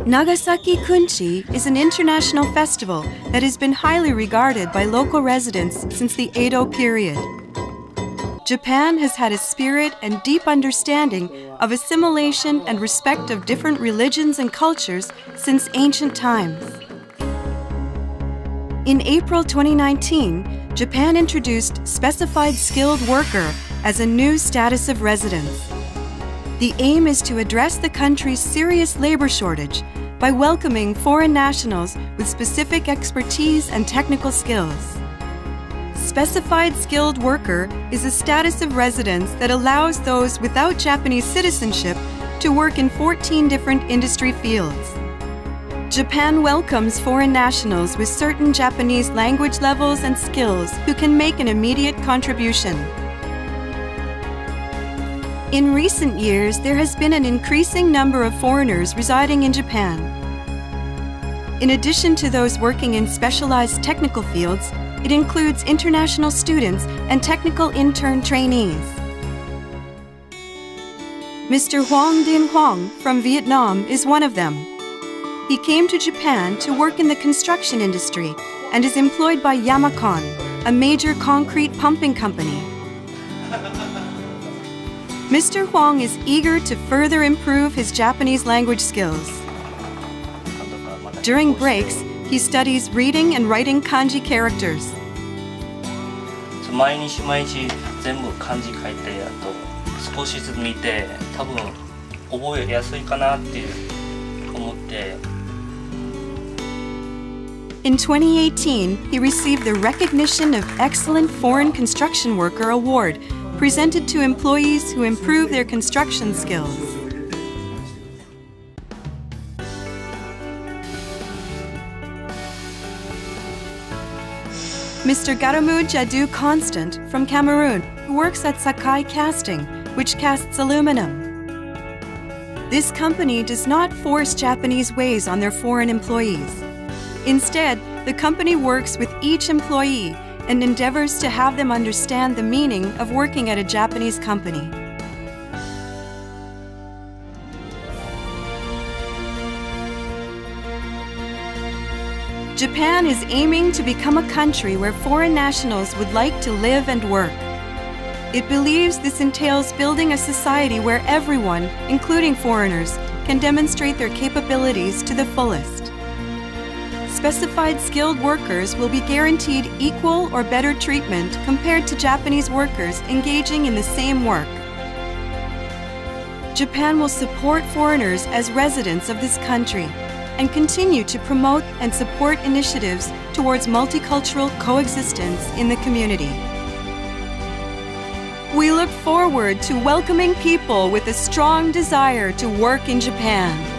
Nagasaki Kunchi is an international festival that has been highly regarded by local residents since the Edo period. Japan has had a spirit and deep understanding of assimilation and respect of different religions and cultures since ancient times. In April 2019, Japan introduced specified skilled worker as a new status of residence. The aim is to address the country's serious labor shortage by welcoming foreign nationals with specific expertise and technical skills. Specified skilled worker is a status of residence that allows those without Japanese citizenship to work in 14 different industry fields. Japan welcomes foreign nationals with certain Japanese language levels and skills who can make an immediate contribution. In recent years, there has been an increasing number of foreigners residing in Japan. In addition to those working in specialized technical fields, it includes international students and technical intern trainees. Mr. Hoang Dinh Hoang from Vietnam is one of them. He came to Japan to work in the construction industry and is employed by Yamakon, a major concrete pumping company. Mr. Hoang is eager to further improve his Japanese language skills. During breaks, he studies reading and writing kanji characters. 毎日毎日全部漢字書いてあと少しずつ見て多分覚えやすいかなって思って。In 2018, he received the Recognition of Excellent Foreign Construction Worker Award, presented to employees who improve their construction skills. Mr. Garamu Jadu Constant from Cameroon, who works at Sakai Casting, which casts aluminum. This company does not force Japanese ways on their foreign employees. Instead, the company works with each employee and endeavors to have them understand the meaning of working at a Japanese company. Japan is aiming to become a country where foreign nationals would like to live and work. It believes this entails building a society where everyone, including foreigners, can demonstrate their capabilities to the fullest. Specified skilled workers will be guaranteed equal or better treatment compared to Japanese workers engaging in the same work. Japan will support foreigners as residents of this country and continue to promote and support initiatives towards multicultural coexistence in the community. We look forward to welcoming people with a strong desire to work in Japan.